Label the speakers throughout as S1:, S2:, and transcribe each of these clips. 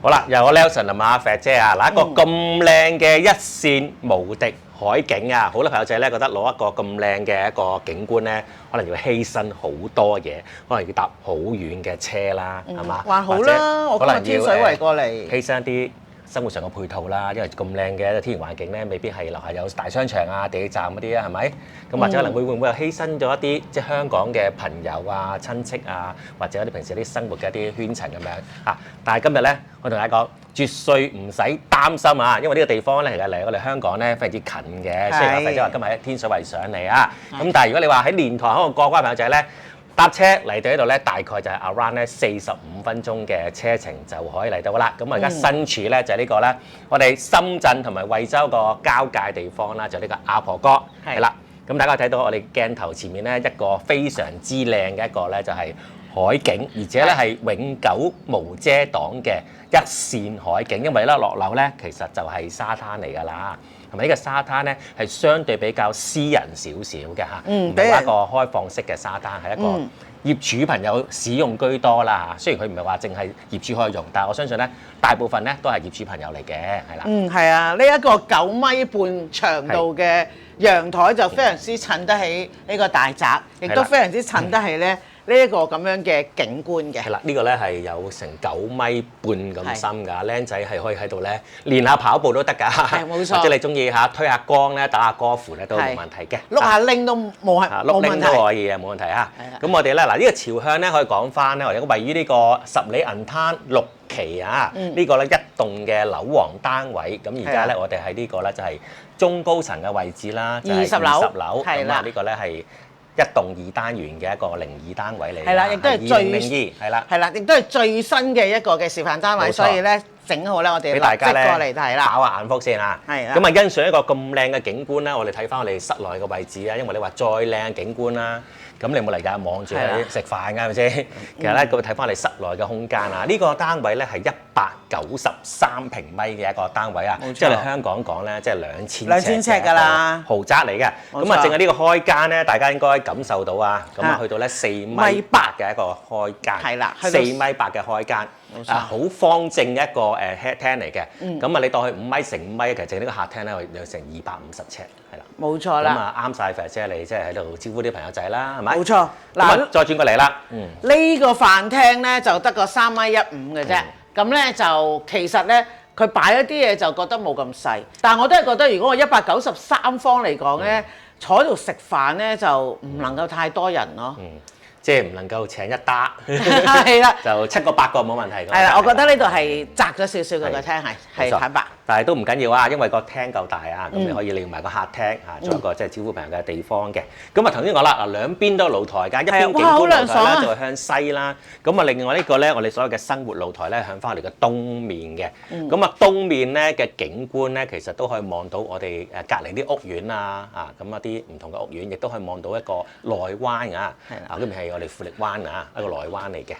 S1: 好啦，又我 Nelson 啊嘛，肥姐啊，嗱一個咁靚嘅一線無敵海景啊，好多朋友仔咧覺得攞一個咁靚嘅一個景觀咧，可能要犧牲好多嘢，可能要搭好遠嘅車啦，係嘛？
S2: 還好啦，我今日天水圍過嚟，
S1: 犧牲一啲生活上嘅配套啦，因為咁靚嘅天然環境咧，未必係樓下有大商場啊、地鐵站嗰啲啊，係咪？咁或者可能會唔會又犧牲咗一啲即係香港嘅朋友啊、親戚啊，或者一啲平時啲生活嘅一啲圈層咁樣啊。但係今日咧，我同大家講，絕對唔使擔心啊，因為呢個地方咧其實離我哋香港咧非常之近嘅。雖然阿肥姐話今日喺天水圍上嚟啊，咁但係如果你話喺蓮塘口過關嘅朋友仔咧，搭車嚟到呢度咧，大概就係 around 咧45分鐘嘅車程就可以嚟到啦。咁我而家身處咧就係呢個咧，我哋深圳同埋惠州個交界地方啦，就呢個亞婆角係啦。咁大家睇到我哋鏡頭前面咧一個非常之靚嘅一個咧就係海景，而且咧係永久無遮擋嘅一線海景，因為咧落樓咧其實就係沙灘嚟㗎啦。同埋呢個沙灘咧係相對比較私人少少嘅嚇，唔係話一個開放式嘅沙灘，係一個業主朋友使用居多啦嚇。雖然佢唔係話淨係業主可以用，但係我相信咧大部分咧都係業主朋友嚟嘅，係啦。
S2: 係啊，呢一個9.5米長度嘅陽台就非常之襯得起呢個大宅，亦都非常之襯得起咧呢一個咁樣嘅景觀嘅。
S1: 係啦，呢個咧係有成9.5米咁深㗎，僆仔係可以喺度咧練下跑步都得㗎，
S2: 係冇錯。
S1: 或者你中意嚇推下光咧、打下歌符咧都冇問題嘅。
S2: 碌下拎都冇
S1: 碌拎都可以嘅，冇問題啊。咁我哋咧嗱呢個朝向咧可以講翻咧，我哋位於呢個十里銀灘6期啊，呢個咧一棟嘅樓王單位。咁而家咧我哋喺呢個咧就係中高層嘅位置啦，就係20樓。咁啊呢個咧係一棟2單元嘅一個02單位嚟，
S2: 係啦，亦都係
S1: 2002係啦，
S2: 係啦，亦都係最新嘅一個嘅示範單位，所以咧整好咧，我哋
S1: 俾大家咧
S2: 過嚟睇啦，
S1: 飽下眼福先啊！
S2: 係啦，
S1: 咁啊欣賞一個咁靚嘅景觀啦，我哋睇翻我哋室內嘅位置啊，因為你話再靚嘅景觀啦，咁你冇嚟㗎，望住喺食飯㗎係咪先？其實咧，佢睇翻我哋室內嘅空間啊，呢個單位咧係193平米嘅一個單位啊，即係你香港講咧，即係2000尺㗎啦，豪宅嚟嘅。咁啊，淨係呢個開間咧，大家應該感受到啊，咁啊去到咧4.8米嘅一個開間，係啦，4.8米嘅開間。啊，好方正嘅一個客廳嚟嘅，咁啊你當佢5米乘5米，其實淨呢個客廳咧有成250尺，係啦，
S2: 冇錯啦。
S1: 咁啊啱晒肥姐你即係喺度招呼啲朋友仔啦，係咪？
S2: 冇錯。
S1: 嗱，再轉過嚟啦，
S2: 呢個飯廳咧就得個3.15米嘅啫，咁咧就其實咧佢擺一啲嘢就覺得冇咁細，但係我都係覺得如果我193方嚟講咧，坐喺度食飯咧就唔能夠太多人咯。
S1: 即係唔能夠請一打，
S2: 係啦，
S1: 就7個8個冇問題。
S2: 係啦，我覺得呢度係窄咗少少嘅個廳係坦白，
S1: 但係都唔緊要啊，因為個廳夠大啊，咁你可以利用埋個客廳嚇，做一個即係招呼朋友嘅地方嘅。咁啊頭先講啦，嗱兩邊都有露台㗎，一邊景觀露台咧就係向西啦，咁啊另外呢個咧我哋所有嘅生活露台咧向翻我哋嘅東面嘅，咁啊東面咧嘅景觀咧其實都可以望到我哋隔離啲屋苑啊，咁一啲唔同嘅屋苑，亦都可以望到一個內灣啊，啊嗰邊係我哋富力灣啊，一個內灣嚟嘅，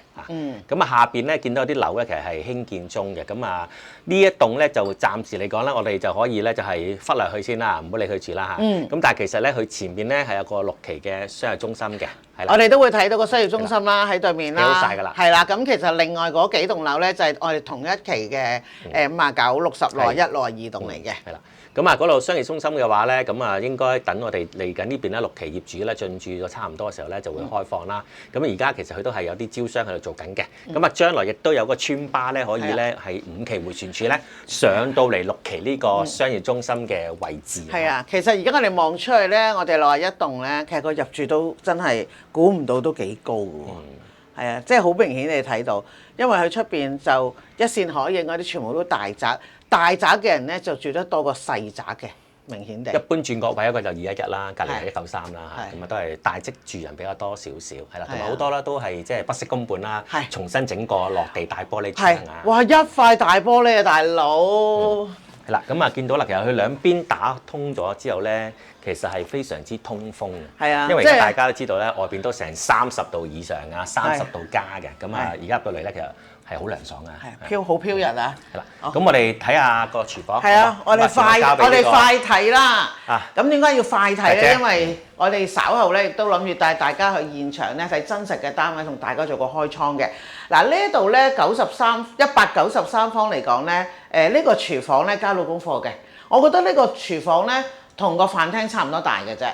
S1: 咁啊下邊咧見到有啲樓咧其實係興建中嘅，咁啊呢一棟咧就暫時嚟講咧，我哋就可以咧就係忽略佢先啦，唔好理佢住啦嚇。咁但係其實咧佢前邊咧係有個6期嘅商業中心嘅，係啦。
S2: 我哋都會睇到個商業中心啦喺對面啦，
S1: 好晒㗎啦。
S2: 係啦，咁其實另外嗰幾棟樓咧就係我哋同一期嘅59、60、61、62棟嚟嘅。係啦。
S1: 咁啊，嗰度商業中心嘅話咧，咁啊應該等我哋嚟緊呢邊咧6期業主咧進駐咗差唔多嘅時候咧，就會開放啦。咁而家其實佢都係有啲招商喺度做緊嘅。咁啊，將來亦都有個村巴咧，可以咧喺5期迴旋處咧上到嚟6期呢個商業中心嘅位置。
S2: 係啊，其實而家我哋望出去咧，我哋61棟咧，其實個入住都真係估唔到都幾高嘅喎。係啊，即係好明顯你睇到，因為佢出邊就一線海景嗰啲全部都大宅。大宅嘅人咧就住得多過細宅嘅，明顯地。
S1: 一般轉角位一個就211啦，隔離係193啦嚇，咁啊都係大職住人比較多少少，係啦，同埋好多啦都係即係不惜工本啦，重新整個落地大玻璃窗啊！
S2: 哇，一塊大玻璃啊，大佬！
S1: 係啦，咁啊見到啦，其實佢兩邊打通咗之後咧，其實係非常之通風嘅。
S2: 係啊，
S1: 因為而家大家都知道咧，外邊都成30度以上啊，30度加嘅，咁啊而家入到嚟咧，其實係好涼爽啊！
S2: 係好飄逸啊！
S1: 係啦，咁我哋睇下個廚房。
S2: 係啊，我哋快睇啦。
S1: 啊，
S2: 咁點解要快睇咧？
S1: 姐
S2: 因為我哋稍後咧亦都諗住帶大家去現場咧睇真實嘅單位，同大家做個開倉嘅。嗱呢度咧193方嚟講咧，呢個廚房咧交到功課嘅。我覺得呢個廚房咧同個飯廳差唔多大嘅啫。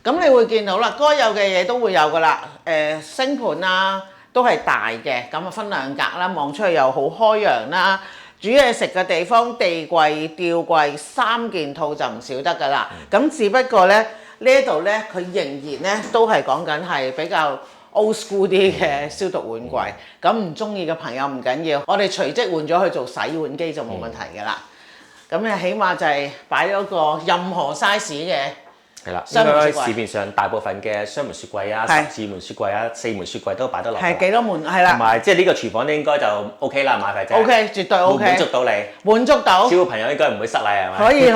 S2: 咁你會見到啦，該有嘅嘢都會有噶啦。星盤啊都係大嘅，咁啊分兩格啦，望出去又好開揚啦。煮嘢食嘅地方，地櫃、吊櫃3件套就唔少得噶啦。咁只不過咧呢度咧，佢仍然咧都係講緊係比較 old school 啲嘅消毒碗櫃。咁唔中意嘅朋友唔緊要，我哋隨即換咗去做洗碗機就冇問題噶啦。咁你起碼就係擺咗個任何 size 嘅。
S1: 係啦，應該市面上大部分嘅雙門雪櫃啊、12門雪櫃啊、4門雪櫃都擺得落。
S2: 係幾多門？係啦。
S1: 同埋即係呢個廚房咧，應該就 OK 啦，馬費姐。
S2: OK，絕對 OK。
S1: 滿足到你。
S2: 滿足到。
S1: 小朋友應該唔會失禮係咪？
S2: 可以，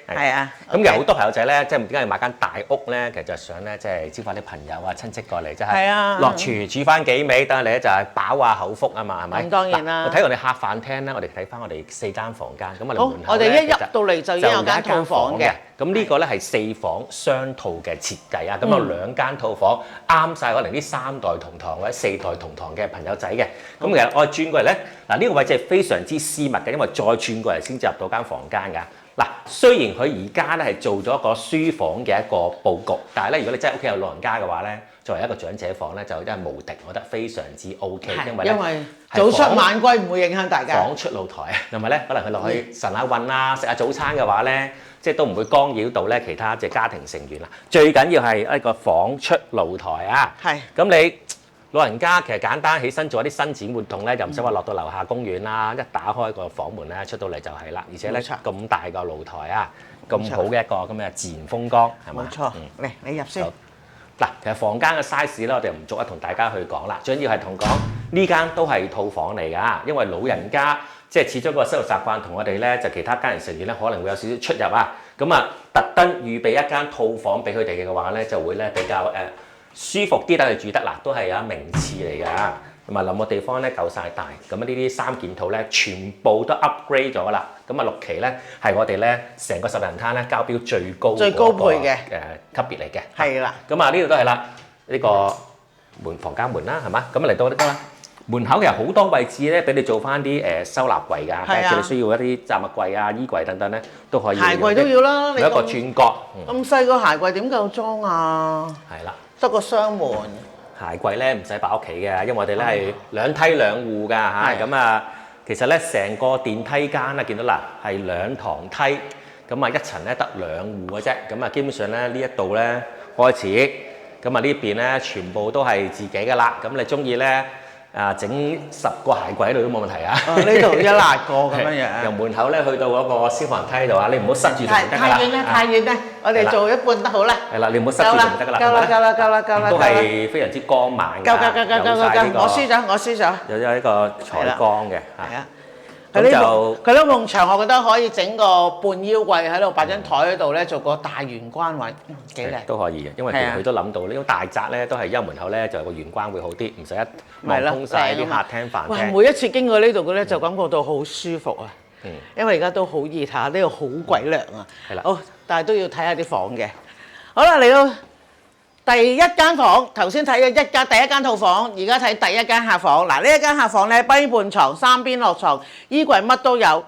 S2: 係啊。
S1: 咁其實好多朋友仔咧，即係點解要買間大屋咧？其實就係想咧，即係招翻啲朋友啊、親戚過嚟，即係落廚煮翻幾味，等你咧就係飽下口福啊嘛，係咪？
S2: 咁當然啦。
S1: 我睇我哋客飯廳咧，我哋睇翻我哋4間房間，咁我哋門口
S2: 我哋一入到嚟就已經有間套房嘅。
S1: 咁呢個咧係4房雙套嘅設計啊，咁有2間套房啱晒可能啲3代同堂或者4代同堂嘅朋友仔嘅。咁其實我轉過嚟咧，嗱呢個位置係非常之私密嘅，因為再轉過嚟先至入到間房間㗎。嗱，雖然佢而家咧係做咗一個書房嘅一個佈局，但係咧如果你真係屋企有老人家嘅話咧，作為一個長者房咧就真係無敵，我覺得非常之 OK，因為
S2: 早出晚歸唔會影響大家。
S1: 房出露台啊，同埋咧可能佢落去晨下運啊，食下早餐嘅話咧，即係都唔會干擾到咧其他即係家庭成員啦。最緊要係一個房出露台啊。係。咁你老人家其實簡單起身做一啲伸展活動咧，就唔使話落到樓下公園啦，一打開個房門咧出到嚟就係啦。而且咧咁大個露台啊，咁好嘅一個咁嘅自然風光係嘛？
S2: 冇錯。嚟，你入先。
S1: 嗱，其實房間嘅 size 咧，我哋唔逐一同大家去講啦。最緊要係同講呢間都係套房嚟㗎，因為老人家即係始終個生活習慣同我哋咧就其他家人成員咧可能會有少少出入啊。咁啊，特登預備一間套房俾佢哋嘅話咧，就會咧比較舒服啲，等佢住得嗱，都係有名次嚟㗎。咁啊，臨個地方咧夠晒大，咁呢啲3件套咧全部都 upgrade 咗啦。咁啊6期咧係我哋咧成個10人攤咧交標最高配嘅級別嚟嘅。係啦。咁啊呢度都係啦，呢個房間門啦，係嘛？咁嚟到呢個啦，門口其實好多位置咧俾你做翻啲收納櫃㗎，假設你需要一啲雜物櫃啊、衣櫃等等咧都可以。鞋
S2: 櫃都要啦，
S1: 有一個轉角。
S2: 咁細個鞋櫃點夠裝啊？
S1: 係啦。
S2: 得個雙門。
S1: 鞋櫃咧唔使擺屋企嘅，因為我哋咧係2梯2戶㗎嚇。咁啊，其實咧成個電梯間咧見到嗱係2堂梯，咁啊一層咧得2戶嘅啫。咁啊基本上咧呢一度咧開始，咁啊呢邊咧全部都係自己㗎啦。咁你中意咧整10個鞋櫃喺度都冇問題啊。
S2: 呢度1辣個咁樣樣。
S1: 由門口咧去到嗰個消防梯度啊，你唔好塞住就得㗎啦。
S2: 太遠啦，太遠啦，我哋做一半得好啦。
S1: 係啦，你唔好塞住就得㗎啦。
S2: 夠啦。
S1: 都係非常之光猛㗎。夠。
S2: 我輸咗。
S1: 有一個採光嘅。
S2: 係啊。佢呢埲牆，我覺得可以整個半腰櫃喺度，擺張台喺度咧，做個大玄關位，幾靚。
S1: 都可以嘅，因為佢都諗到呢種大宅咧，都係一門口咧就有個玄關會好啲，唔使一望通晒啲客廳飯廳。
S2: 每一次經過呢度嘅咧，就感覺到好舒服啊！因為而家都好熱嚇，呢度好鬼涼啊！
S1: 係啦。
S2: 好，但係都要睇下啲房嘅。好啦，嚟到第一間房，頭先睇咗第一間套房，而家睇第一間客房。嗱，呢一間客房咧，低半床、3邊落床，衣櫃乜都有，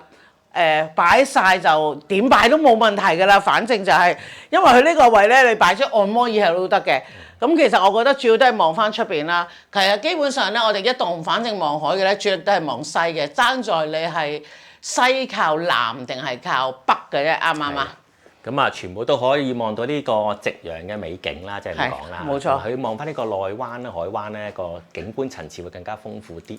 S2: 擺晒就點擺都冇問題㗎啦。反正就係，因為佢呢個位咧，你擺張按摩椅喺度都得嘅。咁其實我覺得主要都係望翻出邊啦。其實基本上咧，我哋一棟反正望海嘅咧，主要都係望西嘅，爭在你係西靠南定係靠北嘅啫，啱唔啱啊？
S1: 咁啊，全部都可以望到呢個夕陽嘅美景啦，即係咁講啦。
S2: 冇錯。
S1: 佢望翻呢個內灣啦、海灣咧，個景觀層次會更加豐富啲。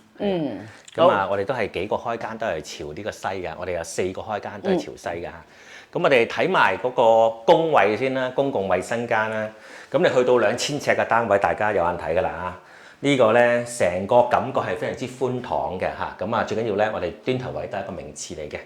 S2: 咁
S1: 啊，我哋都係幾個開間都係朝呢個西㗎，我哋有4個開間都係朝西㗎。咁我哋睇埋嗰個公衛先啦，公共衛生間啦。咁你去到2000尺嘅單位，大家有眼睇㗎啦嚇。呢個咧成個感覺係非常之寬敞嘅嚇。咁啊，最緊要咧，我哋端頭位都係一個名次嚟嘅。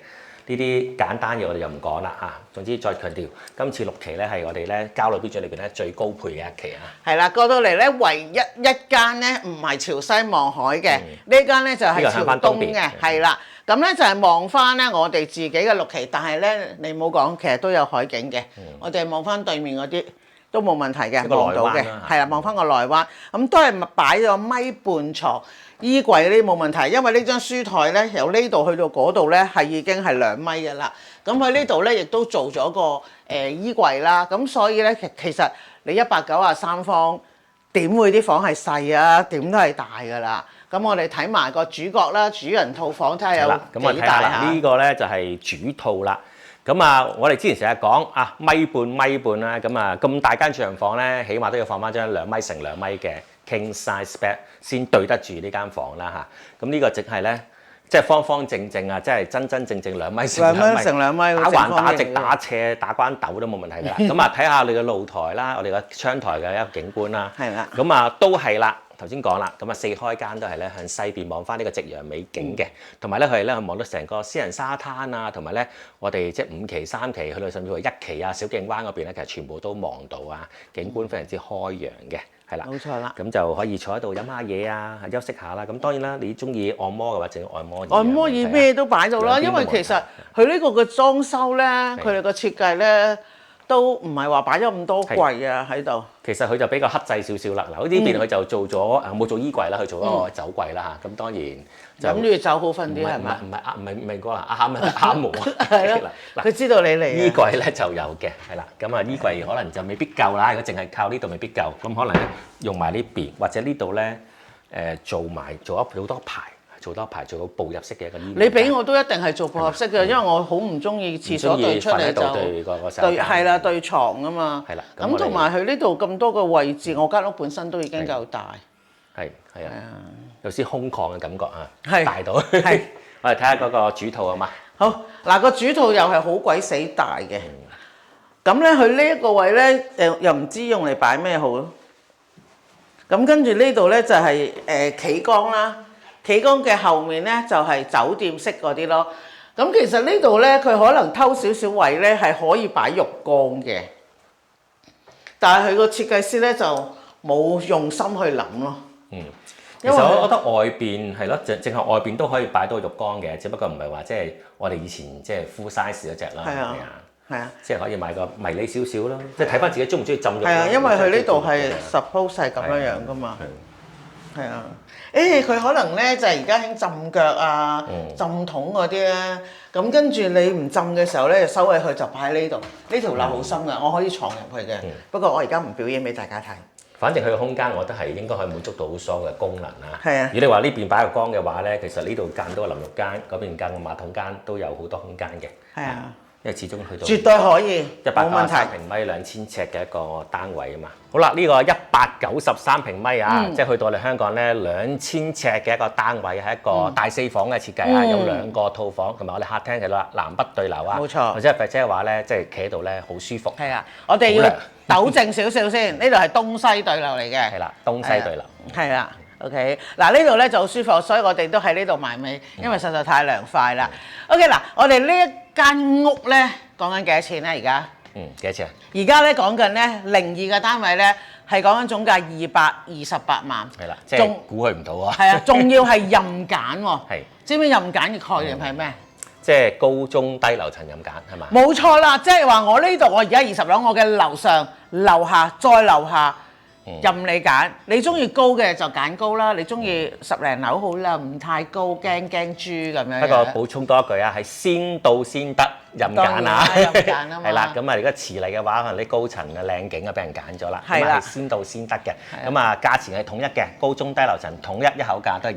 S1: 呢啲簡單嘢我哋就唔講啦嚇。總之再強調，今次6期咧係我哋咧交流標準裏邊咧最高配嘅一期啊。
S2: 係啦，過到嚟咧，唯一一間咧唔係朝西望海嘅，呢間咧就係朝東嘅，係啦。咁咧就係望翻咧我哋自己嘅6期，但係咧你冇講，其實都有海景嘅。我哋望翻對面嗰啲都冇問題嘅，望到嘅，係啦，望翻個內灣，咁都係擺咗米半床。衣櫃呢冇問題，因為呢張書台咧由呢度去到嗰度咧係已經係2米嘅啦。咁佢呢度咧亦都做咗個衣櫃啦。咁所以咧其實你193方點會啲房係細啊？點都係大㗎啦。咁我哋睇埋個主角啦，主人套房睇下有幾大嚇。
S1: 呢個咧就係主套啦。咁啊，我哋之前成日講啊米半啦，咁啊咁大間住人房咧，起碼都要放翻張2米乘2米嘅 king size bed 先對得住呢間房啦嚇。咁呢個淨係咧，即係方方正正啊，即係真真正正2米乘2米，打橫打直打斜打關斗都冇問題㗎啦。咁啊睇下你嘅露台啦，我哋嘅窗台嘅一個景觀啦。
S2: 係啦。
S1: 咁啊都係啦。頭先講啦，咁啊4開間都係咧向西邊望翻呢個夕陽美景嘅，同埋咧佢係咧望到成個私人沙灘啊，同埋咧我哋即係5期、3期去到甚至乎1期啊，小徑灣嗰邊咧其實全部都望到啊，景觀非常之開揚嘅，係啦。
S2: 冇錯啦。咁
S1: 就可以坐喺度飲下嘢啊，休息下啦。咁當然啦，你中意按摩嘅話，整按摩椅。
S2: 按摩椅咩都擺到啦，因為其實佢呢個嘅裝修咧，佢哋個設計咧。都唔係話擺咗咁多櫃啊喺度。
S1: 其實佢就比較克制少少啦。嗱，呢邊佢就做咗冇做衣櫃啦，佢做咗個酒櫃啦嚇。咁當然
S2: 諗住酒好瞓啲係咪？
S1: 唔係講啊啱毛啊。
S2: 係咯。佢知道你嚟。
S1: 衣櫃咧就有嘅，係啦。咁啊，衣櫃可能就未必夠啦。如果淨係靠呢度未必夠，咁可能咧用埋呢邊或者呢度咧做好多排。做多排做到步入式嘅一個衣櫃。你
S2: 俾我都一定係做步入式嘅，因為我好唔中意廁所對出嚟就對係啦，對牀啊嘛。係啦。咁同埋佢呢度咁多個位置，我間屋本身都已經夠大。
S1: 係啊。有啲空曠嘅感覺啊。
S2: 係。
S1: 大到。係。我哋睇下嗰個主套啊嘛。
S2: 好，嗱個主套又係好鬼死大嘅。咁咧，佢呢一個位咧，又唔知用嚟擺咩好咯。咁跟住呢度咧就係企缸啦。企缸嘅後面咧就係酒店式嗰啲咯，咁其實呢度咧佢可能偷少少位咧係可以擺浴缸嘅，但係佢個設計師咧就冇用心去諗咯。
S1: 其實我覺得外邊係咯，淨係外邊都可以擺到浴缸嘅，只不過唔係話即係我哋以前即係 full size 嗰隻啦。係啊，即係可以買個迷你少少咯，即係睇翻自己中唔中意浸浴。係啊，
S2: 因為佢呢度係 suppose 係咁樣樣噶嘛。係啊。佢可能咧就係而家興浸腳啊、浸桶嗰啲咧，咁跟住你唔浸嘅時候咧，就收起去就擺喺呢度。呢條罅好深㗎，我可以藏入去嘅。不過我而家唔表演俾大家睇。反正
S1: 佢嘅空間，我覺得係應該可以滿足到好所有嘅功能啦。
S2: 係啊。
S1: 如果你話呢邊擺個缸嘅話咧，其實呢度間到個淋浴間，嗰邊間個馬桶間都有好多空間嘅。係啊。因為始終去到
S2: 絕對可以，冇問題。
S1: 193平米2000尺嘅一個單位啊嘛。好啦，呢個193平米啊，即係去到我哋香港咧2000尺嘅一個單位，係一個大4房嘅設計啊，有2個套房，同埋我哋客廳嘅啦，南北對流啊。冇錯。或者肥姐話咧，即係企喺度咧好舒服。係啊，我哋要糾正少少先，呢度係東西對流嚟嘅。係啦，東西對流。係啦。OK， 嗱呢度咧就好舒服，所以我哋都喺呢度埋尾，因為實在太涼快啦。OK， 嗱我哋呢一間屋咧講緊幾多錢咧？而家幾多錢啊？
S2: 而家咧講緊咧02嘅單位咧係講緊總價228萬。係啦，
S1: 即係估佢唔到啊。
S2: 係啊，仲要係任揀喎。係。知唔知任揀嘅概念係咩？
S1: 即係高中低樓層任揀係嘛？
S2: 冇錯啦，即係話我呢度我而家20樓，我嘅樓上、樓下再樓下。任你揀，你中意高嘅就揀高啦，你中意10零樓好啦，唔太高驚豬咁樣。不過
S1: 補充多一句啊，係先到先得，任揀啊，
S2: 任揀啊嘛。
S1: 係啦，咁啊如果遲嚟嘅話，可能啲高層嘅靚景啊俾人揀咗啦，咁啊係先到先得嘅。咁啊價錢係統一嘅，高中低樓層統一口價都係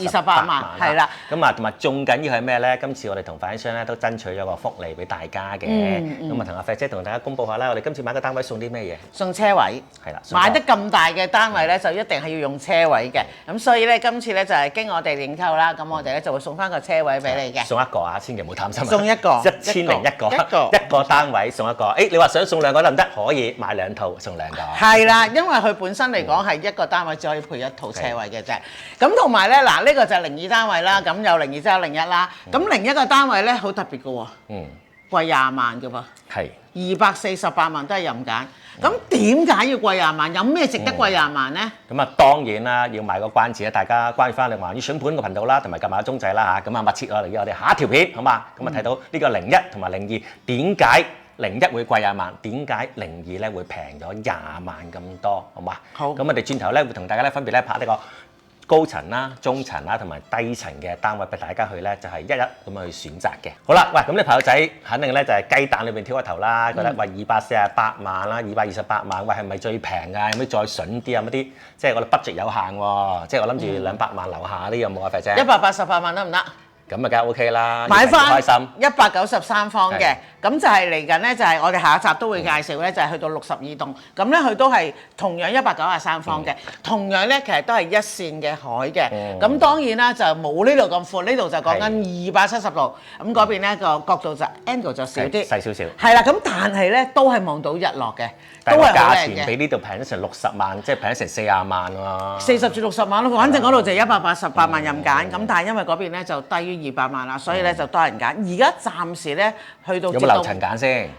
S1: 228萬。係啦。咁啊同埋仲緊要係咩咧？今次我哋同發展商咧都爭取咗個福利俾大家嘅。咁啊同阿肥姐同大家公佈下啦，我哋今次買個單位送啲咩嘢？
S2: 送車位。係啦。買得咁大嘅單位咧，就一定係要用車位嘅。咁所以咧，今次咧就係經我哋認購啦，咁我哋咧就會送翻個車位俾你嘅。送一個啊，千祈唔好貪心。送一個。1000
S1: 1001個，一個單位送一個。誒，你話想送兩個得唔得？可以買2套送2個。
S2: 係啦，因為佢本身嚟講係一個單位只可以配1套車位嘅啫。咁同埋咧，嗱呢個就係02單位啦，咁有02即有01啦。咁01個單位咧好特別嘅喎，貴20萬嘅噃，
S1: 係
S2: 248萬都係任揀。咁點解要貴20萬？有咩值得貴20萬咧？
S1: 咁啊當然啦，要賣個關子啦，大家關注翻你話要筍盤個頻道啦，同埋撳埋個鐘仔啦嚇。咁啊密切落嚟我哋下一條片，好嘛？咁啊睇到呢個01同埋02點解01會貴20萬？點解02咧會平咗20萬咁多？好嘛？
S2: 好。
S1: 咁我哋轉頭咧會同大家咧分別咧拍呢個高層啦、中層啦同埋低層嘅單位俾大家去咧，就係一一咁去選擇嘅。好啦，喂，咁你朋友仔肯定咧就係雞蛋裏邊挑個頭啦，覺得喂248萬啦、228萬，喂係咪最平㗎？有冇再筍啲啊？乜啲即係我哋 budget 有限喎，即係我諗住200萬樓下啲有冇啊？肥姐
S2: 188萬得唔得？
S1: 咁啊，梗係 OK 啦，
S2: 買翻
S1: 開心
S2: 193方嘅，咁就係嚟緊咧，就係我哋下一集都會介紹咧，就係去到62棟，咁咧佢都係同樣193方嘅，同樣咧其實都係一線嘅海嘅，咁當然啦就冇呢度咁闊，呢度就講緊270度，咁嗰邊咧個角度就 angle 就少啲，
S1: 細少少，
S2: 係啦，咁但係咧都係望到日落嘅，
S1: 都係價
S2: 好靚嘅。
S1: 錢比呢度平咗成60萬，即係平咗成40萬喎。
S2: 40至60萬咯，反正嗰度就188萬任揀，咁但係因為嗰邊咧就低於200萬啦，所以咧就多人揀。而家暫時咧去到
S1: 有冇樓層揀先？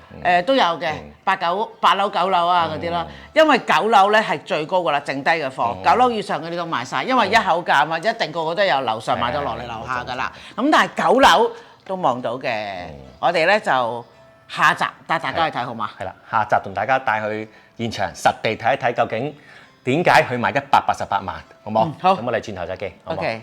S2: 都有嘅，8樓、9樓啊嗰啲咯。因為9樓咧係最高噶啦，剩低嘅貨。9樓以上嗰啲都賣晒，因為一口價嘛，一定個個都由樓上買到落嚟樓下噶啦。咁但係9樓都望到嘅，我哋咧就下集帶大家去睇好嘛？
S1: 係啦，下集同大家帶去現場實地睇一睇，究竟點解佢賣188萬，好冇？
S2: 好。
S1: 咁我哋轉頭再見，好冇？